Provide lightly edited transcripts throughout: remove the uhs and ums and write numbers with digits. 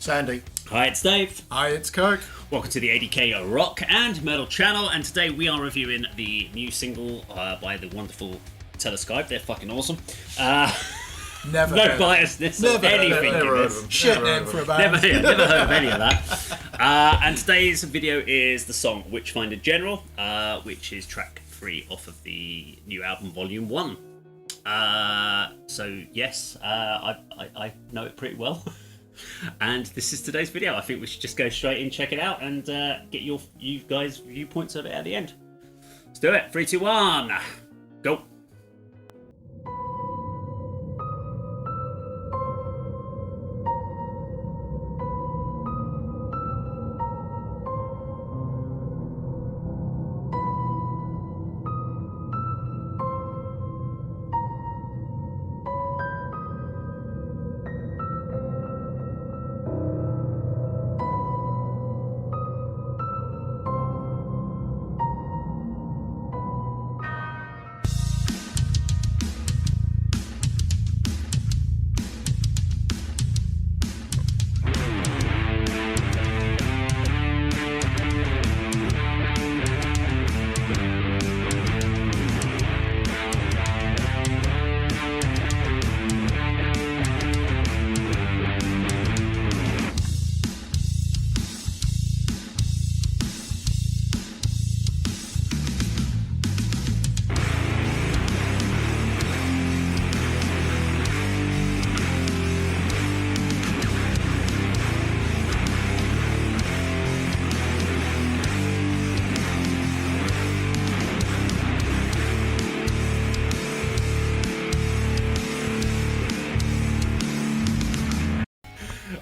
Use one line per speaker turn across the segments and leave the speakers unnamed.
Sandy.
Hi, it's Dave.
Hi, it's Kirk.
Welcome to the ADK Rock and Metal channel, and today we are reviewing the new single by the wonderful Scribe. They're fucking awesome.
Never
no
heard
biasness
never
or anything
never
in
heard
this.
of them.
Shit name for a band.
Never heard of any of that. And today's video is the song Witchfinder General, which is track 3 off of the new album Volume 1. So yes, I know it pretty well. And this is today's video. I think we should just go straight in, check it out, and get you guys' viewpoints of it at the end. Let's do it. 3, 2, 1, go.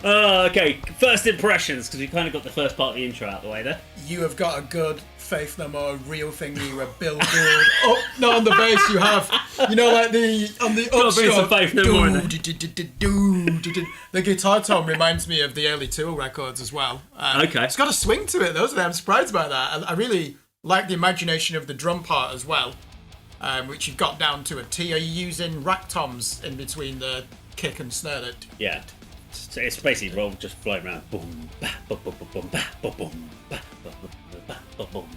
Okay, first impressions, because we kind of got the first part of the intro out of the way there.
You have got a good Faith No More real thing. You were Bill Gould. Oh, no, on the bass you have. You know, like on the
Some Faith No More in there.
The guitar tone reminds me of the early Tool records as well.
Okay.
It's got a swing to it, though, isn't it? I'm surprised by that. I really like the imagination of the drum part as well, which you've got down to a T. Are you using rack toms in between the kick and snare?
Yeah. So it's basically roll just floating around. Boom, ba, boom, boom, boom, ba, boom, ba, boom.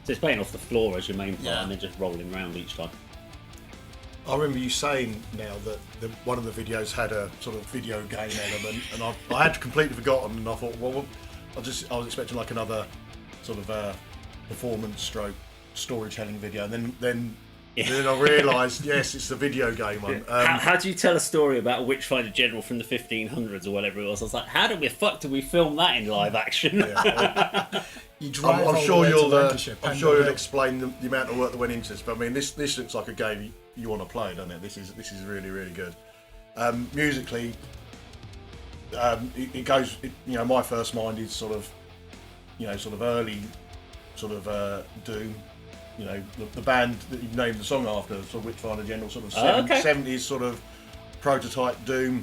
So it's playing off the floor as your main part, and then just rolling around each time.
I remember you saying now that one of the videos had a sort of video game element, and I had completely forgotten, and I thought, well, I was expecting like another sort of performance stroke storytelling video, and then I realised, yes, it's the video game one.
How do you tell a story about a Witchfinder General from the 1500s or whatever it was? I was like, how the fuck did we film that in live action?
I'm sure you'll explain the amount of work that went into this, but I mean, this looks like a game you want to play, doesn't it? This is really, really good. Musically, it goes. My first mind is sort of early, sort of Doom. The band that you've named the song after, sort of Witchfinder General, sort of 70s sort of prototype Doom.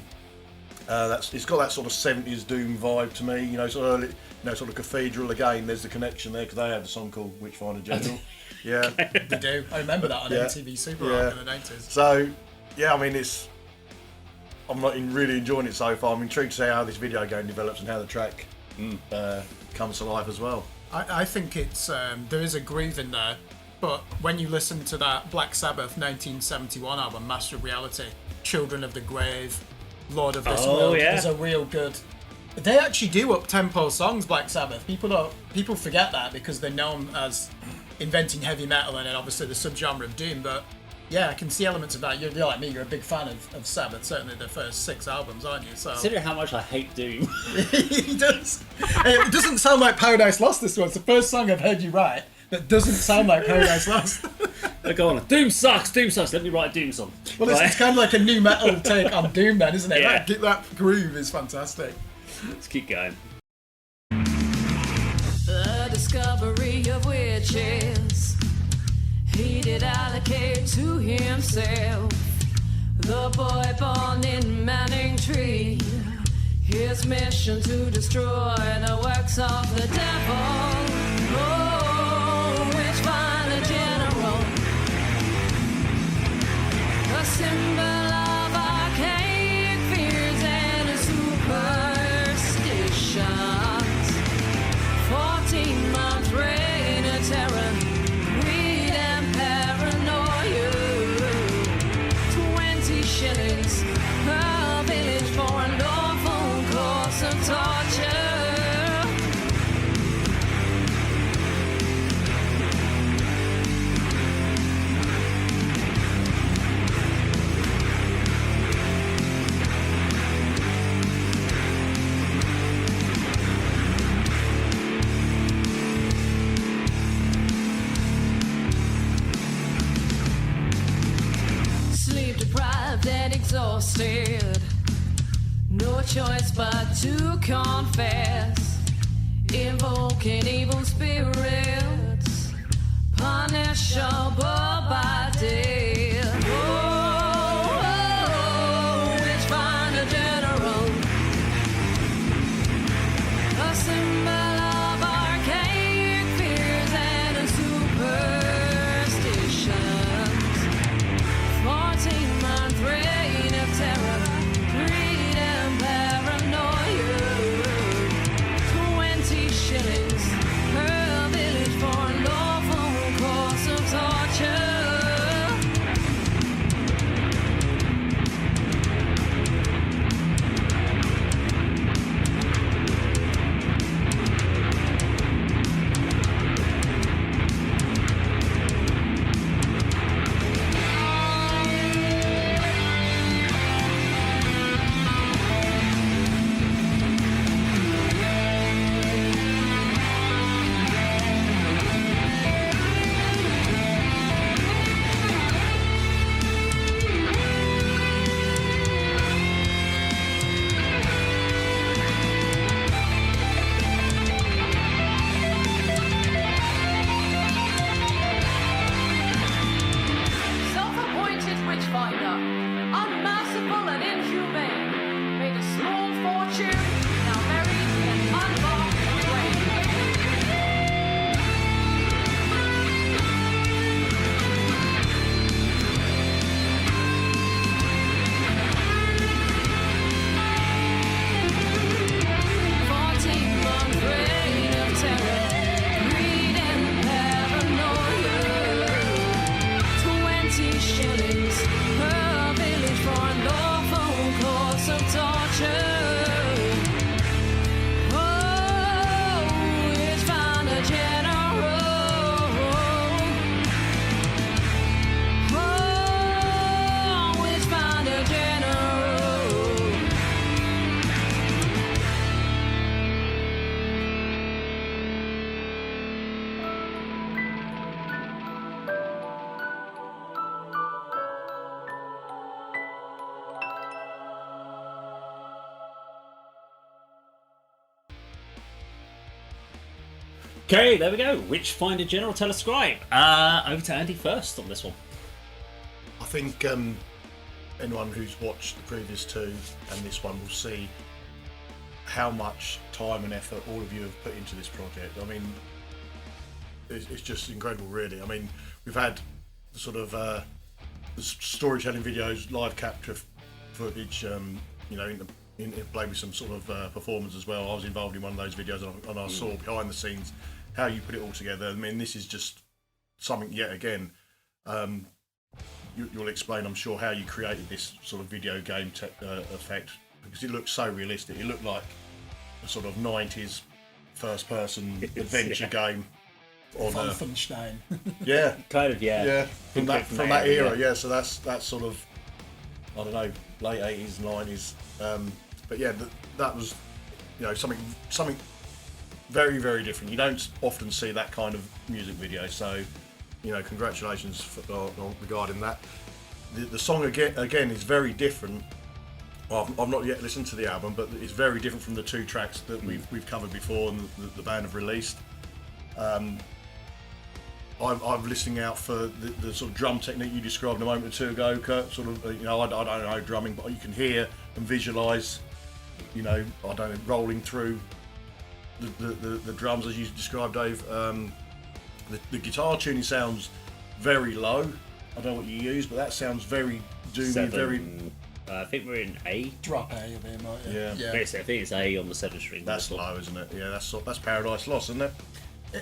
It's got that sort of 70s Doom vibe to me. Sort of early, sort of Cathedral again. There's the connection there because they had a song called Witchfinder General. Yeah,
they do. I remember that on MTV Super Rock in the 90s.
So, yeah, I mean, I'm not really enjoying it so far. I'm intrigued to see how this video game develops and how the track comes to life as well.
I think it's there is a groove in there. But when you listen to that Black Sabbath 1971 album, Master of Reality, Children of the Grave, Lord of this World, there's a real good... They actually do up-tempo songs, Black Sabbath. People forget that because they're known as inventing heavy metal and then obviously the subgenre of Doom. But yeah, I can see elements of that. You're like me, you're a big fan of Sabbath, certainly the first 6 albums, aren't you? So
consider how much I hate Doom.
He does. It doesn't sound like Paradise Lost, this one. It's the first song I've heard you write that doesn't sound like Paradise Lost.
Go on. Doom sucks. Let me write a Doom song.
Well, it's kind of like a new metal take on Doom then, isn't it?
Yeah.
That groove is fantastic.
Let's keep going.
The discovery of witches, he did allocate to himself. The boy born in Manning Tree, his mission to destroy the works of the devil. Oh, Witchfinder General, a symbol of archaic fears and a superstition. exhausted. No choice but to confess. Invoking evil spirits, punishable by death. Oh, Witchfinder General, a symbol of archaic fears and superstitions. 14-month reign of terror, greed and paranoia. 20 shillings per village for lawful course of torture. Self-appointed witchfinder, unmerciful and inhumane, made a small fortune, now married and unborn away. 14-month reign of terror, greed and paranoia. 20 shillings per village for a lawful course of torture. Oh, Witchfinder General. Oh, Witchfinder General.
Okay, there we go. Witchfinder General, tell a Scribe. Over to Andy first on this one.
I think anyone who's watched the previous two and this one will see how much time and effort all of you have put into this project. I mean, it's just incredible, really. I mean, we've had the sort of the storytelling videos, live capture footage, you know, in play with some sort of performance as well. I was involved in one of those videos, and I saw behind the scenes how you put it all together. I mean, this is just something yet again. You'll explain, I'm sure, how you created this sort of video game effect, because it looks so realistic. It looked like a sort of 90s first-person adventure game.
Wolfenstein.
Yeah,
Kind of, yeah.
yeah, from that era.
Yeah.
Yeah, so that's sort of, I don't know, late 80s, 90s. But yeah, that was, you know, something very, very different. You don't often see that kind of music video, so, you know, congratulations regarding that. The song again is very different. I've not yet listened to the album, but it's very different from the two tracks that we've covered before and the band have released. I'm listening out for the sort of drum technique you described a moment or two ago, Kirk. Sort of, you know, I don't know drumming, but you can hear and visualise, you know, I don't know, rolling through the drums as you described, Dave. The guitar tuning sounds very low. I don't know what you use, but that sounds very doomy,
7,
very.
I think we're in A.
Drop A of him, right?
Yeah.
I think it's A on the 7th string.
That's low, isn't it? Yeah, that's Paradise Lost, isn't it?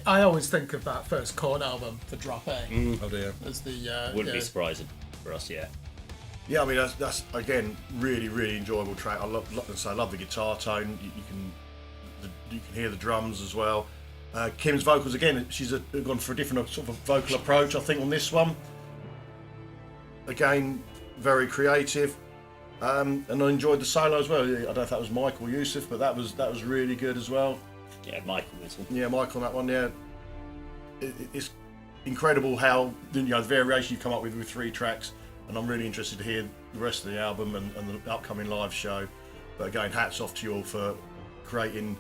I always think of that first Korn album for Drop A
Oh dear.
as the
Wouldn't be surprising for us, yeah.
Yeah, I mean that's again really, really enjoyable track. I love the guitar tone. You can hear the drums as well. Kim's vocals again. She's gone for a different sort of vocal approach, I think, on this one. Again, very creative, and I enjoyed the solo as well. I don't know if that was Michael or Yusuf, but that was really good as well.
Yeah, Michael Whistle.
Yeah, Michael on that one. Yeah, it's incredible how the variation you come up with 3 tracks and I'm really interested to hear the rest of the album and the upcoming live show. But again, hats off to you all for creating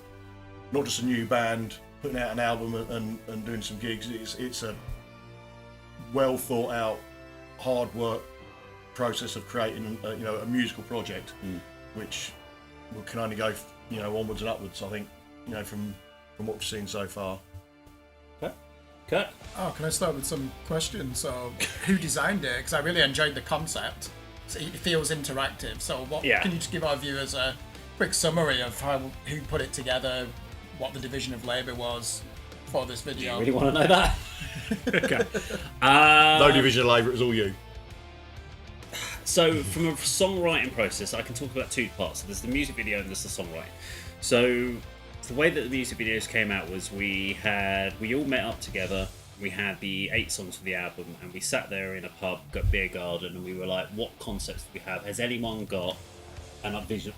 not just a new band, putting out an album and doing some gigs. It's a well thought out, hard work process of creating a musical project, which can only go onwards and upwards. I think from what we've seen so far.
Kirk?
Oh, can I start with some questions? So, who designed it? Because I really enjoyed the concept. It feels interactive. So, can you just give our viewers a quick summary of who put it together, what the division of labour was for this video?
You really want to know that? Okay.
No division of labour, it was all you.
So, from a songwriting process, I can talk about two parts. So there's the music video and there's the songwriting. So, the way that the music videos came out was we all met up together. We had the 8 songs for the album, and we sat there in a pub, got beer garden, and we were like, "What concepts do we have? Has anyone got an idea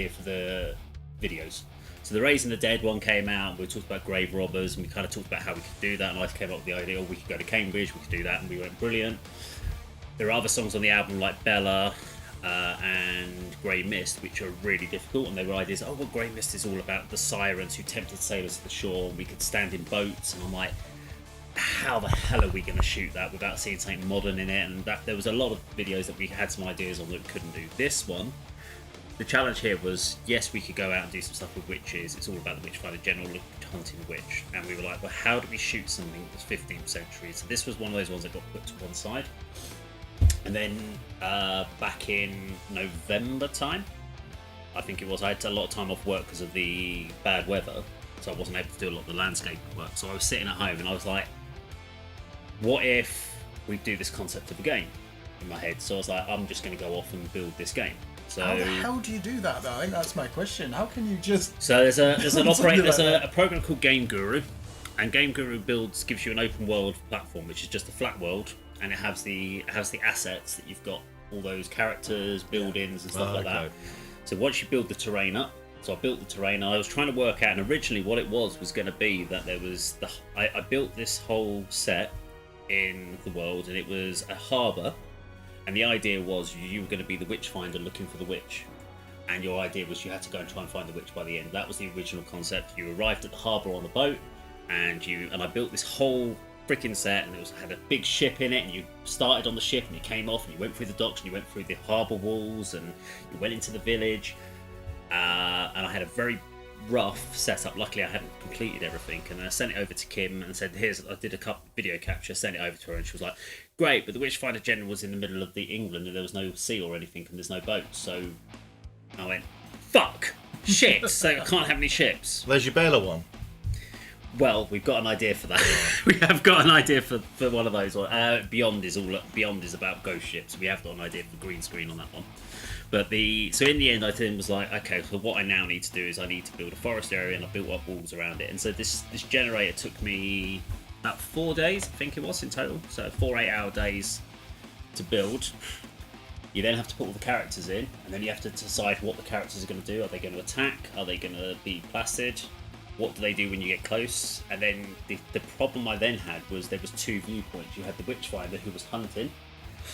for the videos?" So the Raising the Dead one came out. We talked about grave robbers, and we kind of talked about how we could do that. And I came up with the idea, we could go to Cambridge, we could do that, and we went brilliant. There are other songs on the album like Bella. And Grey Mist, which are really difficult, and they were ideas. Oh, well, Grey Mist is all about the sirens who tempted sailors to the shore. We could stand in boats, and I'm like, how the hell are we going to shoot that without seeing something modern in it? And there was a lot of videos that we had some ideas on that we couldn't do. This one, the challenge here was, yes, we could go out and do some stuff with witches. It's all about the Witchfinder General hunting the witch, and we were like, well, how do we shoot something that's 15th century? So this was one of those ones that got put to one side. And then back in November time, I think it was, I had a lot of time off work because of the bad weather, so I wasn't able to do a lot of the landscape work. So I was sitting at home and I was like, what if we do this concept of a game in my head? So I was like, I'm just going to go off and build this game. So
how the hell do you do that, though? I think that's my question. How can you just...
So there's a program called Game Guru, and Game Guru gives you an open world platform, which is just a flat world. And it has the assets that you've got, all those characters, buildings, and stuff like that. So once you build the terrain up, so I built the terrain, and I was trying to work out, and originally what it was going to be that there was I built this whole set in the world, and it was a harbour, and the idea was you were going to be the Witchfinder looking for the witch, and your idea was you had to go and try and find the witch by the end. That was the original concept. You arrived at the harbour on the boat, and I built this whole freaking set, and it had a big ship in it, and you started on the ship and you came off and you went through the docks and you went through the harbour walls and you went into the village, and I had a very rough setup. Luckily I hadn't completed everything, and then I sent it over to Kim and said, I did a couple video capture, sent it over to her, and she was like, great, but the Witchfinder General was in the middle of the England and there was no sea or anything and there's no boats. So I went, fuck, shit, so I can't have any ships.
There's your Bella one.
Well, we've got an idea for that. We have got an idea for one of those. Beyond is about ghost ships. We have got an idea for green screen on that one. But so in the end, I then was like, okay, so what I now need to do is I need to build a forest area, and I built up walls around it. And so this generator took me about 4 days, I think it was in total. So 4 8-hour days to build. You then have to put all the characters in, and then you have to decide what the characters are going to do. Are they going to attack? Are they going to be placid? What do they do when you get close? And then the problem I then had was there was 2 viewpoints. You had the Witchfinder who was hunting,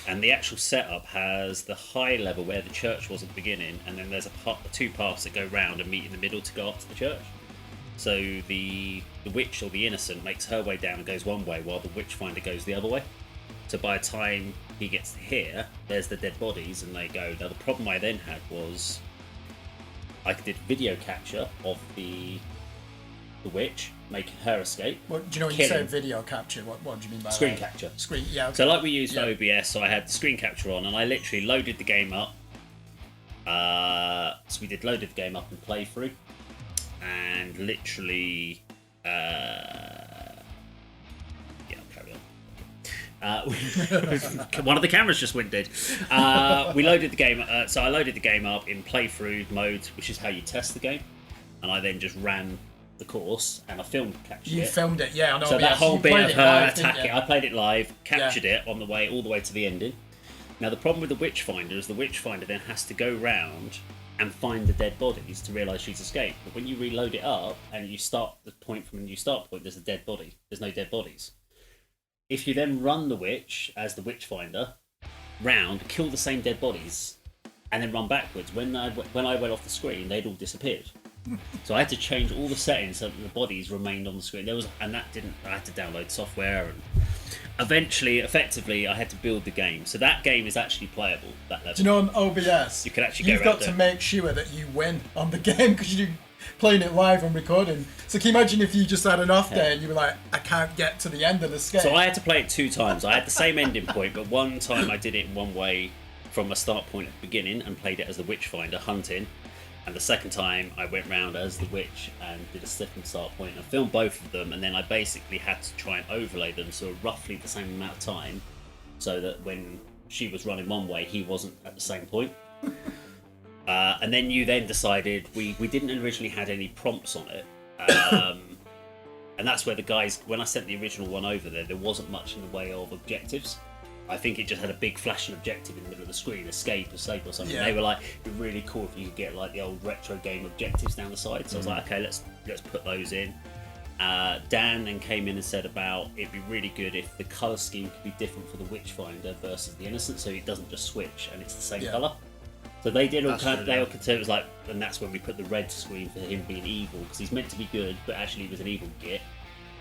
and the actual setup has the high level where the church was at the beginning, and then there's 2 paths that go round and meet in the middle to go up to the church. So the witch or the innocent makes her way down and goes one way, while the Witchfinder goes the other way. So by the time he gets to here, there's the dead bodies, and they go. Now the problem I then had was I did video capture of the witch, making her escape.
Well, do you know when you say video capture, what do you mean by
screen
that?
capture?
Screen, yeah. Okay.
So like we used for OBS, so I had the screen capture on, and I literally loaded the game up. So we loaded the game up in playthrough, and literally, carry on. One of the cameras just went dead. We loaded the game, so I loaded the game up in playthrough mode, which is how you test the game, and I then just ran the course, and I captured it.
You filmed it, yeah. I know.
So that whole bit of her attacking, I played it live, captured it on the way, all the way to the ending. Now the problem with the Witchfinder is the Witchfinder then has to go round and find the dead bodies to realise she's escaped. But when you reload it up and you start the point from a new start point, there's a dead body. There's no dead bodies. If you then run the witch as the Witchfinder, round, kill the same dead bodies, and then run backwards. When I went off the screen, they'd all disappeared. So I had to change all the settings so that the bodies remained on the screen. I had to download software, and eventually, effectively, I had to build the game. So that game is actually playable. That level.
Do you know on OBS?
You can actually
You've got to make sure that you win on the game because you're playing it live and recording. So can you imagine if you just had an off day and you were like, I can't get to the end of this game?
So I had to play it 2 times. I had the same ending point, but one time I did it in one way from a start point at the beginning and played it as the Witchfinder hunting. And the second time I went round as the witch and did a different start point and filmed both of them, and then I basically had to try and overlay them so roughly the same amount of time, so that when she was running one way, he wasn't at the same point. And then you then decided we didn't originally had any prompts on it, and that's where the guys, when I sent the original one over there wasn't much in the way of objectives. I think it just had a big flashing objective in the middle of the screen, escape or something. Yeah. They were like, it'd be really cool if you could get like the old retro game objectives down the side. So I was like, okay, let's put those in. Dan then came in and said about it'd be really good if the colour scheme could be different for the Witchfinder versus the Innocent, so it doesn't just switch and it's the same colour. So they did all kind of, they all concerned, it was like, and that's when we put the red screen for him being evil, because he's meant to be good, but actually he was an evil git.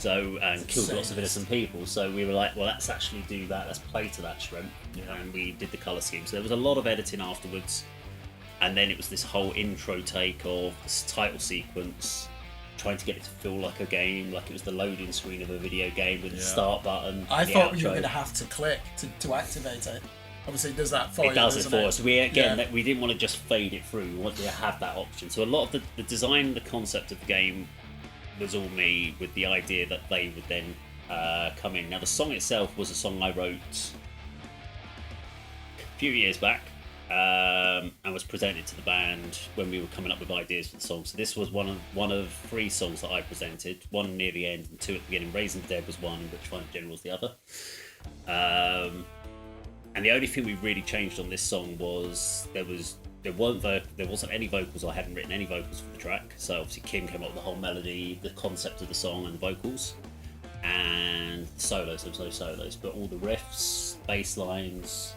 So, and killed lots of innocent people. So we were like, well, let's actually do that. Let's play to that strength. And we did the colour scheme. So there was a lot of editing afterwards. And then it was this whole intro take of this title sequence, trying to get it to feel like a game, like it was the loading screen of a video game with the start button.
I thought you were going to have to click to activate it. Obviously, it does that for you.
It does it for us. We we didn't want to just fade it through. We wanted to have that option. So a lot of the design, the concept of the game was all me, with the idea that they would then come in. Now the song itself was a song I wrote a few years back and was presented to the band when we were coming up with ideas for the song. So this was one of 3 songs that I presented, 1 near the end and 2 at the beginning. Raising the Dead was one and Witchfinder General was the other. And the only thing we really changed on this song was there wasn't any vocals. I hadn't written any vocals for the track, so obviously Kim came up with the whole melody, the concept of the song and the vocals, and solos. There was no solos, but all the riffs, bass lines.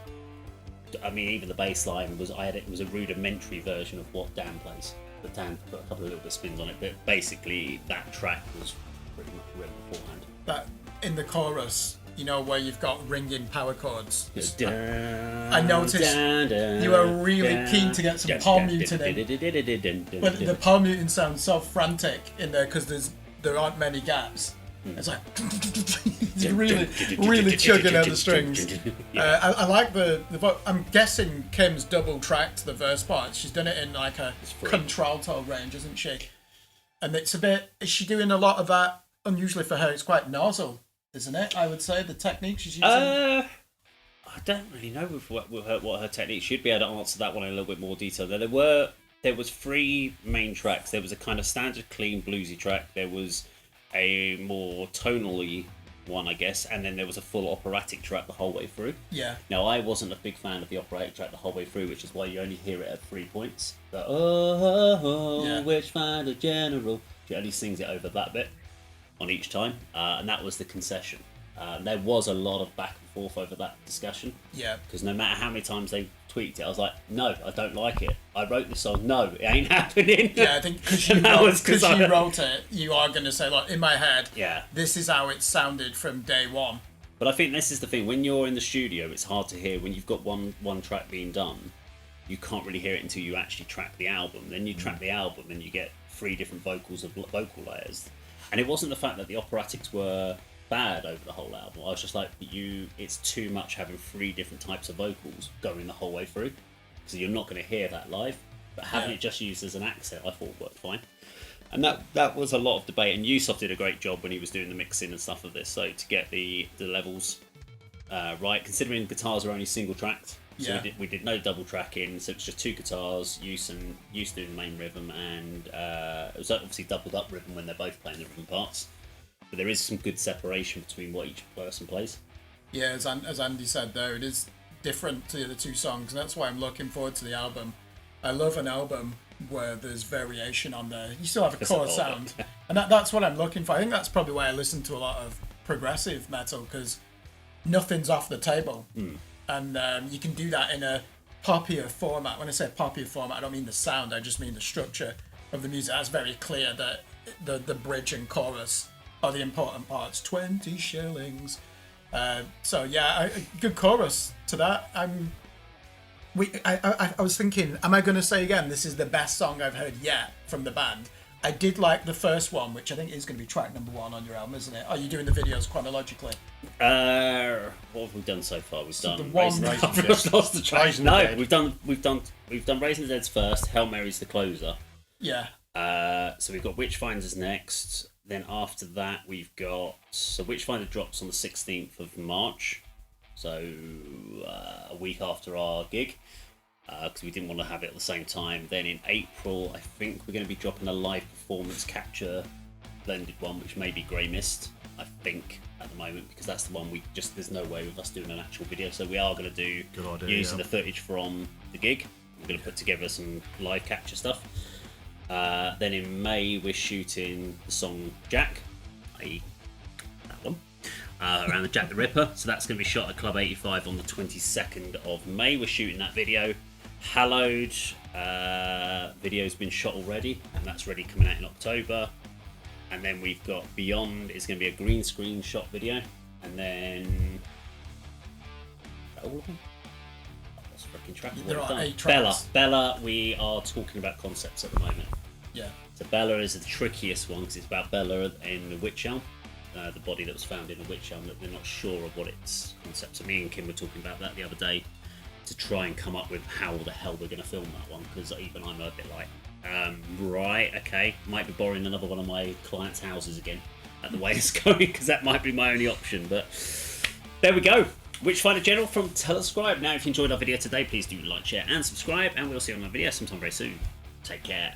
I mean, even the bass line was it was a rudimentary version of what Dan plays, but Dan put a couple of little bit of spins on it. But basically, that track was pretty much written beforehand.
But in the chorus, you know, where you've got ringing power chords. I noticed you were really keen to get some palm muting in. But the palm muting sounds so frantic in there because there aren't many gaps. It's like really chugging at the strings. I like the I'm guessing Kim's double tracked the verse part. She's done it in like a contralto range, isn't she? And it's a bit. Is she doing a lot of that? Unusually for her, it's quite nasal, isn't it? I would say the technique she's using.
I don't really know what her technique. She'd be able to answer that one in a little bit more detail. There was 3 main tracks. There was a kind of standard, clean bluesy track. There was a more tonally one, I guess, and then there was a full operatic track the whole way through.
Yeah.
Now I wasn't a big fan of the operatic track the whole way through, which is why you only hear it at 3 points. But Witchfinder General. She only sings it over that bit on each time, and that was the concession. There was a lot of back and forth over that discussion.
Yeah.
Because no matter how many times they tweaked it, I was like, no, I don't like it. I wrote this song. No, it ain't happening.
Yeah, I think because you wrote it, you are going to say, like, in my head, this is how it sounded from day one.
But I think this is the thing. When you're in the studio, it's hard to hear. When you've got one track being done, you can't really hear it until you actually track the album. Then you track the album and you get 3 different vocals of vocal layers. And it wasn't the fact that the operatics were bad over the whole album. I was just like, it's too much having 3 different types of vocals going the whole way through, because you're not going to hear that live. But having it just used as an accent, I thought worked fine. And that was a lot of debate. And Yusuf did a great job when he was doing the mixing and stuff of this. So to get the levels right, considering guitars are only single tracked. So we did no double tracking, so it's just 2 guitars, Use doing the main rhythm, and it was obviously doubled up rhythm when they're both playing the rhythm parts. But there is some good separation between what each person plays. Yeah,
as Andy said there, it is different to the other 2 songs, and that's why I'm looking forward to the album. I love an album where there's variation on there. You still have a core sound, and that's what I'm looking for. I think that's probably why I listen to a lot of progressive metal, because nothing's off the table. and you can do that in a poppier format. When I say poppier format, I don't mean the sound, I just mean the structure of the music. That's very clear that the bridge and chorus are the important parts. 20 shillings. So yeah, good chorus to that. I was thinking, am I going to say again, this is the best song I've heard yet from the band? I did like the first one, which I think is going to be track number 1 on your album, isn't it? Are you doing the videos chronologically?
What have we done so far? We've done
the one.
I've lost the track.
Raising the
No,
Dead.
we've done Raising the Dead's first. Hail Mary's the closer.
Yeah.
So we've got Witchfinder's next. Then after that, we've got Witchfinder drops on the 16th of March, so a week after our gig, because we didn't want to have it at the same time. Then in April, I think we're going to be dropping a live performance capture blended one, which may be Grey Mist, I think, at the moment, because that's the one there's no way of us doing an actual video, so we are going to do using the footage from the gig. We're going to put together some live capture stuff. Then in May, we're shooting the song Jack, i.e. that one, around the Jack the Ripper. So that's going to be shot at Club 85 on the 22nd of May. We're shooting that video. Hallowed video's been shot already, and that's ready coming out in October. And then we've got Beyond, it's going to be a green screen shot video. And then... all of them? Track.
There are 8 tracks.
Bella, we are talking about concepts at the moment.
Yeah.
So Bella is the trickiest one because it's about Bella in the witch elm, the body that was found in the witch elm, that they're not sure of what its concept. So me and Kim were talking about that the other day to try and come up with how the hell we're going to film that one, because even I'm a bit like, right, okay, might be borrowing another one of my clients' houses again at the way it's going, because that might be my only option. But there we go. Witchfinder General from Scribe. Now, if you enjoyed our video today, please do like, share, and subscribe, and we'll see you on our video sometime very soon. Take care.